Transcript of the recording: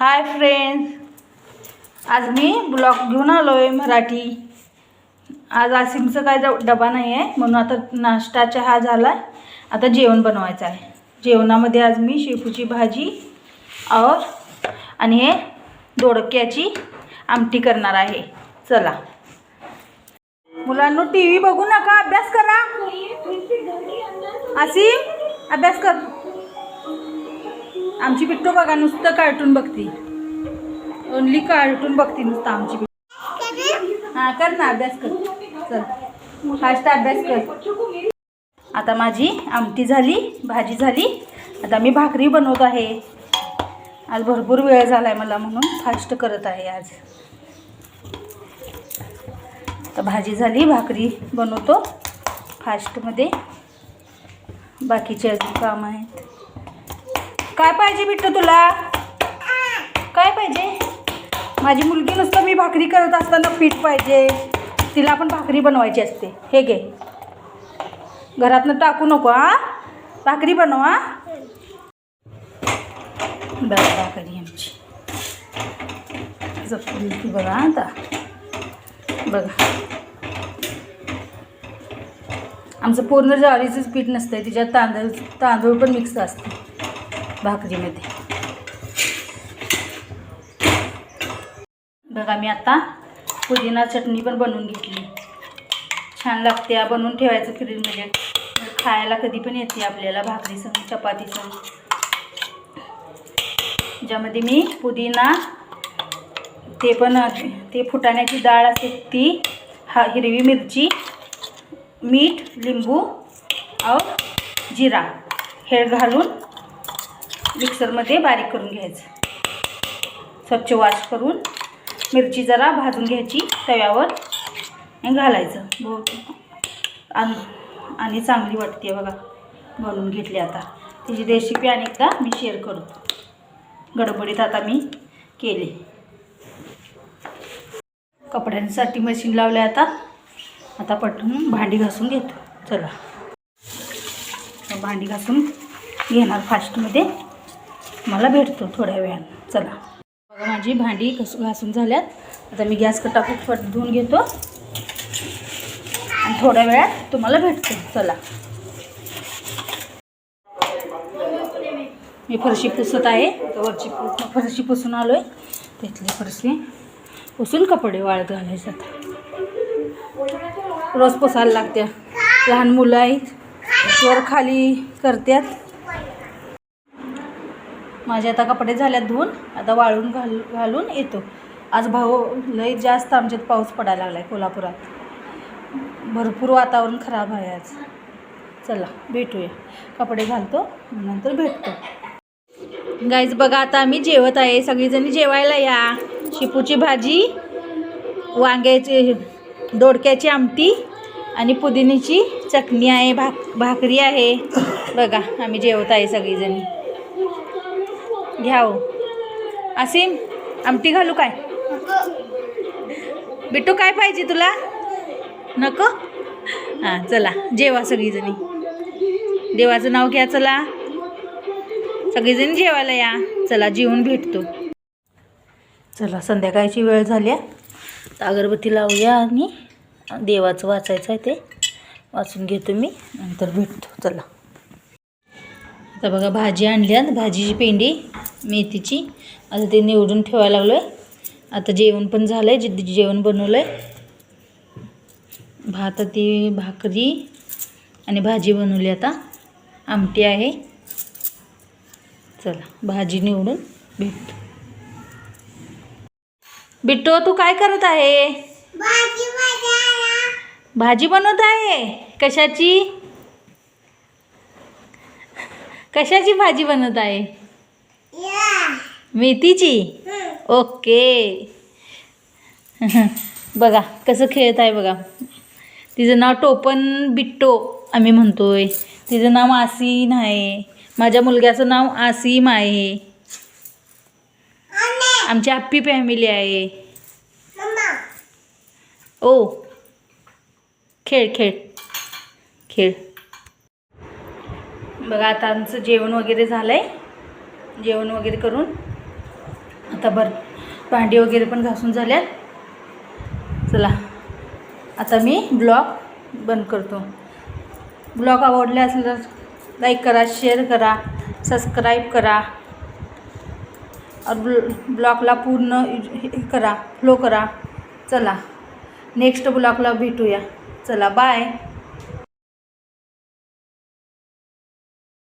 Hi friends, आज मी blog घेऊन आलो आहे मराठी. आज आसिमचं काय डबा नाही आहे म्हणून आता नाश्ता चहा झाला आहे. आता जेवण बनवायचं आहे. जेवणामध्ये आज मी शेपूची भाजी आणि हे दोडक्याची आमटी करणार आहे. चला मुलांनो, टी व्ही बघू नका, अभ्यास करा. आसिम अभ्यास कर. आमची बिट्टू बघा नुसतं कार्टून बघते, ओनली कार्टून बघते नुसतं आमची बिट्टू. हां कर ना, अभ्यास कर. चल फास्ट अभ्यास कर. आता माझी आमटी झाली, भाजी झाली. आता मी भाकरी बनवत आहे. आज भरपूर वेळ झाला आहे मला म्हणून फास्ट करत आहे आज. आता भाजी झाली, भाकरी बनवतो फास्टमध्ये. बाकीचे अजून काम आहेत. काय पाहिजे बिट्टू तुला? काय पाहिजे? माझी मुलगी नुसतं मी भाकरी करत असताना पीठ पाहिजे. तिला पण भाकरी बनवायची असते. हे घे, घरातनं टाकू नको. भाकरी बनव. बघा भाकरी आमची जपून बघा. आता बघा, आमचं पूर्ण ज्वारीचंच पीठ नसतं, तिच्यात तांदूळ पण मिक्स असते भाकरीमध्ये. बघा मी आता पुदिना चटणी पण बनवून घेतली. छान लागते. बनवून ठेवायचं फ्रीजमध्ये, खायला कधी पण येते आपल्याला भाकरीसंग चपातीसंग. ज्यामध्ये मी पुदिना, ते फुटाण्याची डाळ असते ती, हिरवी मिरची, मीठ, लिंबू और जिरा हे घालून मिक्सरमध्ये बारीक करून घ्यायचं. स्वच्छ वॉश करून मिरची जरा भाजून घ्यायची तव्यावर घालायचं. आणि चांगली वाटते बघा. बनवून घेतली. आता तिची रेसिपी अनेकदा मी शेअर करतो. गडबडीत आता मी केली. कपड्यांसाठी मशीन लावले. आता पटकन भांडी घासून घेतो. चला भांडी घासून घेणार फास्टमध्ये. मला भेटतो थोड्या वेळानं. चला बघा माझी भांडी घासून झाल्यात. आता मी गॅस टाकून धुवून घेतो आणि थोड्या वेळात तुम्हाला भेटतो. चला मी फरशी पुसत आहे. वरची फरशी पुसून आलो आहे. त्यातली फरशी पुसून कपडे वाळत घालायचं. रोज पुसायला लागते. लहान मुलं आहेत, वर खाली करतात. माझे आता कपडे झाल्यात धुवून. आता वाळून घालून येतो. आज लय जास्त आमच्यात पाऊस पडायला लागला आहे कोल्हापुरात. भरपूर वातावरण खराब आहे आज. चला भेटूया. कपडे घालतो, नंतर भेटतो. गाईज बघा आता आम्ही जेवत आहे. सगळीजणी जेवायला या. शेपूची भाजी, वांग्याची दोडक्याची आमटी आणि पुदिन्याची चटणी आहे. भाकरी आहे. बघा आम्ही जेवत आहे सगळीजणी. घ्या हो. आसिम आमटी घालू काय? बिट्टू काय पाहिजे तुला? नको? हां चला जेवा सगळीजणी. देवाचं नाव घ्या. चला सगळीजणी जेवायला या. चला जेवून भेटतो. चला संध्याकाळची वेळ झाली. तर अगरबत्ती लावूया आणि देवाचं वाचायचं आहे ते वाचून घेतो मी, नंतर भेटतो. चला आता बघा भाजी आणल्यात. भाजीची पेंडी मेथीची. आता ते निवडून ठेवायला लागलो आहे. आता जेवण पण झालं आहे. जेवण बनवलं आहे. भाकरी आणि भाजी बनवली. आता आमटी आहे. चला भाजी निवडून भेटतो. बिट्टू तू काय करत आहे? भाजी बनवत आहे. कशाची भाजी बनवत आहे? मेथीची. ओके. बघा कसं खेळत आहे बघा. तिचं नाव टोपण बिट्टो आम्ही म्हणतोय. तिचं नाव आसीन आहे. माझ्या मुलग्याचं नाव आसिम आहे. आमची हॅप्पी फॅमिली आहे. ओ खेळ खेळ खेळ. बघा आता आमचं जेवण वगैरे झालं आहे. जेवण वगैरे करून आता भांडी वगैरे पण घासून झाल्यात. चला आता मी ब्लॉग बंद करतो. ब्लॉग आवडले असल्यास लाईक करा, शेअर करा, सबस्क्राईब करा और ब्लॉगला पूर्ण करा, फॉलो करा. चला नेक्स्ट ब्लॉगला भेटूया. चला बाय.